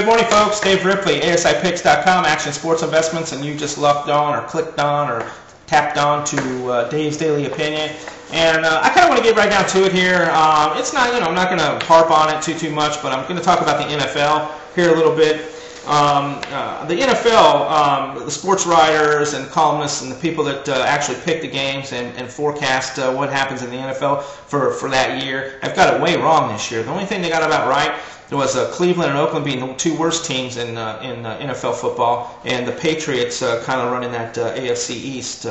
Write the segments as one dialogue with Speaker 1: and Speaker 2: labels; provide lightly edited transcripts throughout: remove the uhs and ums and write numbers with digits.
Speaker 1: Good morning, folks. Dave Ripley, ASIPicks.com, Action Sports Investments, and you just lucked on or clicked on or tapped on to Dave's Daily Opinion. And I kind of want to get right down to it here. It's not, I'm not going to harp on it too much, but I'm going to talk about the NFL here a little bit. The NFL, the sports writers and columnists and the people that actually pick the games and forecast what happens in the NFL for that year have got it way wrong this year. The only thing they got about right was Cleveland and Oakland being the two worst teams in NFL football, and the Patriots kind of running that AFC East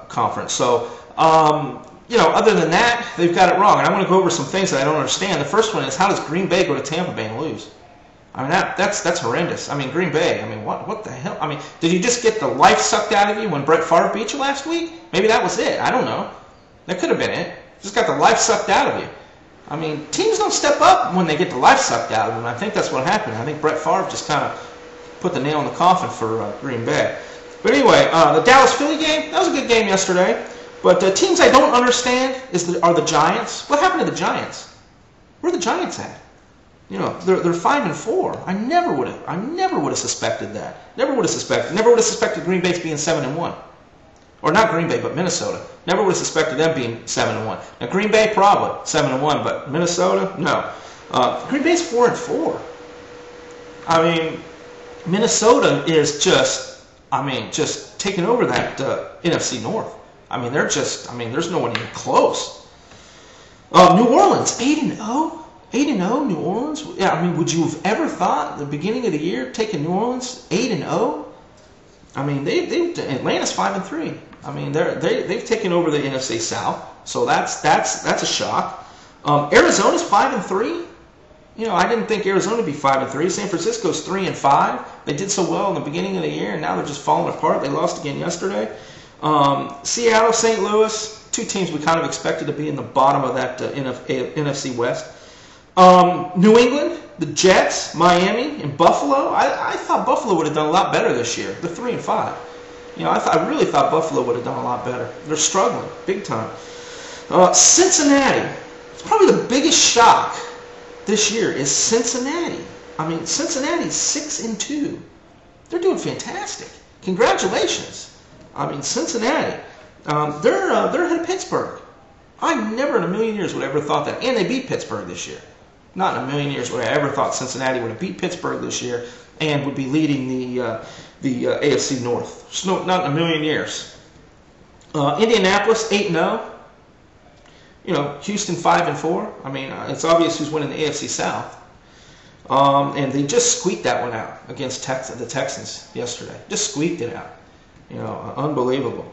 Speaker 1: conference. So, other than that, they've got it wrong. And I want to go over some things that I don't understand. The first one is, how does Green Bay go to Tampa Bay and lose? I mean, that's horrendous. I mean, Green Bay, what the hell? I mean, did you just get the life sucked out of you when Brett Favre beat you last week? Maybe that was it. I don't know. That could have been it. Just got the life sucked out of you. I mean, teams don't step up when they get the life sucked out of them. I think that's what happened. I think Brett Favre just kind of put the nail in the coffin for Green Bay. But anyway, the Dallas-Philly game, that was a good game yesterday. But teams I don't understand are the Giants. What happened to the Giants? Where are the Giants at? They're 5-4. I never would have suspected that. Never would have suspected Green Bay being 7-1. Or not Green Bay, but Minnesota. Never would have suspected them being 7-1. Now Green Bay probably 7-1, but Minnesota, no. Green Bay's 4-4. I mean, Minnesota is just taking over that NFC North. I mean, there's no one even close. New Orleans 8-0. 8-0, New Orleans. Yeah, I mean, would you have ever thought at the beginning of the year taking New Orleans 8-0? I mean, Atlanta's 5-3. I mean, they've taken over the NFC South, so that's a shock. Arizona's 5-3. I didn't think Arizona would be 5-3. San Francisco's 3-5. They did so well in the beginning of the year, and now they're just falling apart. They lost again yesterday. Seattle, St. Louis, two teams we kind of expected to be in the bottom of that NFC West. New England, the Jets, Miami, and Buffalo. I thought Buffalo would have done a lot better this year. They're 3-5. I really thought Buffalo would have done a lot better. They're struggling big time. Cincinnati. It's probably the biggest shock this year is Cincinnati. I mean, Cincinnati's 6-2. They're doing fantastic. Congratulations. I mean, Cincinnati. They're ahead of Pittsburgh. I never in a million years would have ever thought that. And they beat Pittsburgh this year. Not in a million years would I ever thought Cincinnati would have beat Pittsburgh this year and would be leading the AFC North. So not in a million years. Indianapolis 8-0. Houston 5-4. I mean, it's obvious who's winning the AFC South. And they just squeaked that one out against the Texans yesterday. Just squeaked it out. Unbelievable.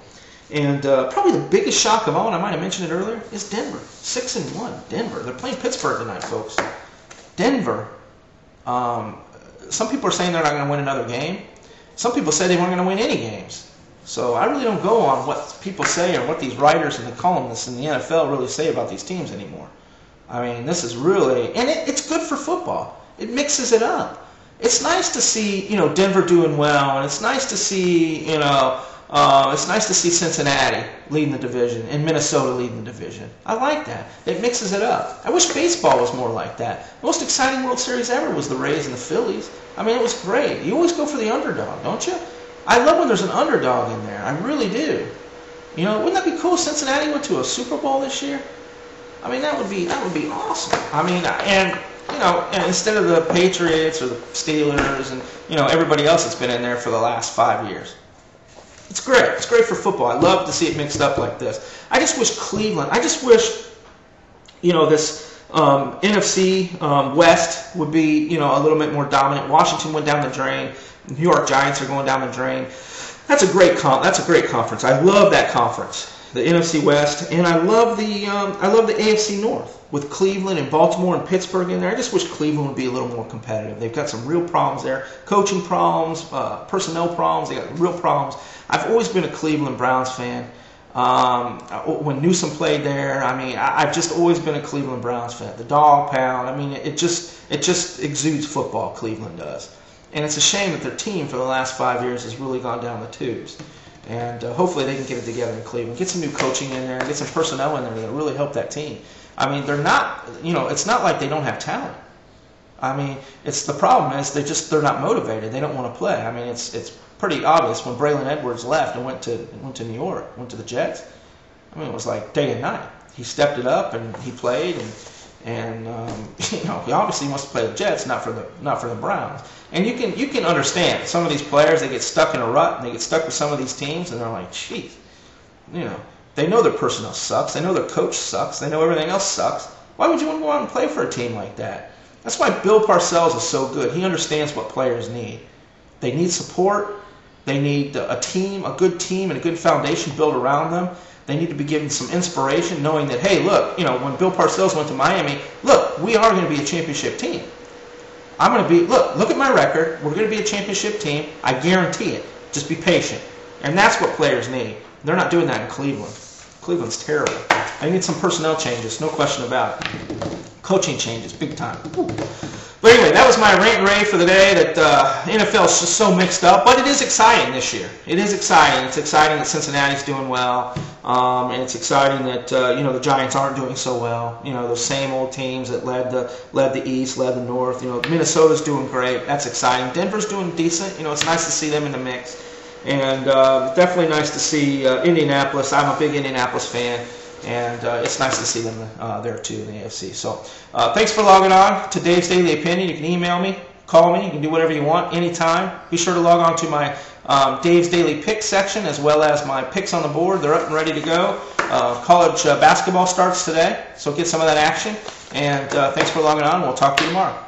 Speaker 1: And probably the biggest shock of all, and I might have mentioned it earlier, is Denver. 6-1. Denver. They're playing Pittsburgh tonight, folks. Denver. Some people are saying they're not going to win another game. Some people say they weren't going to win any games. So I really don't go on what people say or what these writers and the columnists in the NFL really say about these teams anymore. I mean, this is really, and it's good for football. It mixes it up. It's nice to see, Denver doing well, and it's nice to see, Cincinnati leading the division and Minnesota leading the division. I like that. It mixes it up. I wish baseball was more like that. The most exciting World Series ever was the Rays and the Phillies. I mean, it was great. You always go for the underdog, don't you? I love when there's an underdog in there. I really do. Wouldn't that be cool if Cincinnati went to a Super Bowl this year? I mean, that would be awesome. I mean, and instead of the Patriots or the Steelers and everybody else that's been in there for the last 5 years. It's great. It's great for football. I love to see it mixed up like this. I just wish Cleveland, this NFC West would be, a little bit more dominant. Washington went down the drain. New York Giants are going down the drain. That's a great conference. I love that conference, the NFC West, and I love the AFC North with Cleveland and Baltimore and Pittsburgh in there. I just wish Cleveland would be a little more competitive. They've got some real problems there, coaching problems, personnel problems. They got real problems. I've always been a Cleveland Browns fan. When Newsom played there, I've just always been a Cleveland Browns fan. The dog pound. I mean, it just exudes football. Cleveland does. And it's a shame that their team for the last 5 years has really gone down the tubes. And hopefully they can get it together in Cleveland. Get some new coaching in there. Get some personnel in there that really help that team. I mean, they're not, it's not like they don't have talent. I mean, the problem is they're not motivated. They don't want to play. I mean, it's pretty obvious when Braylon Edwards left and went to New York, went to the Jets. I mean, it was like day and night. He stepped it up and he played, and he obviously wants to play the Jets, not for the Browns. And you can understand some of these players, they get stuck in a rut and they get stuck with some of these teams, and they're like, geez, they know their personnel sucks, they know their coach sucks, they know everything else sucks. Why would you want to go out and play for a team like that? That's why Bill Parcells is so good. He understands what players need. They need support. They need a team, a good team, and a good foundation built around them. They need to be given some inspiration, knowing that, hey, look, when Bill Parcells went to Miami, look, we are going to be a championship team. I'm going to be, look at my record. We're going to be a championship team. I guarantee it. Just be patient. And that's what players need. They're not doing that in Cleveland. Cleveland's terrible. I need some personnel changes, no question about it. Coaching changes, big time. But anyway, that was my rant and rave for the day. That NFL is just so mixed up, but it is exciting this year. It is exciting. It's exciting that Cincinnati's doing well, and it's exciting that the Giants aren't doing so well. Those same old teams that led the East, led the North. Minnesota's doing great. That's exciting. Denver's doing decent. It's nice to see them in the mix, and definitely nice to see Indianapolis. I'm a big Indianapolis fan. And it's nice to see them there too in the AFC. So thanks for logging on to Dave's Daily Opinion. You can email me, call me, you can do whatever you want anytime. Be sure to log on to my Dave's Daily Picks section as well as my picks on the board. They're up and ready to go. College basketball starts today, so get some of that action. And thanks for logging on. We'll talk to you tomorrow.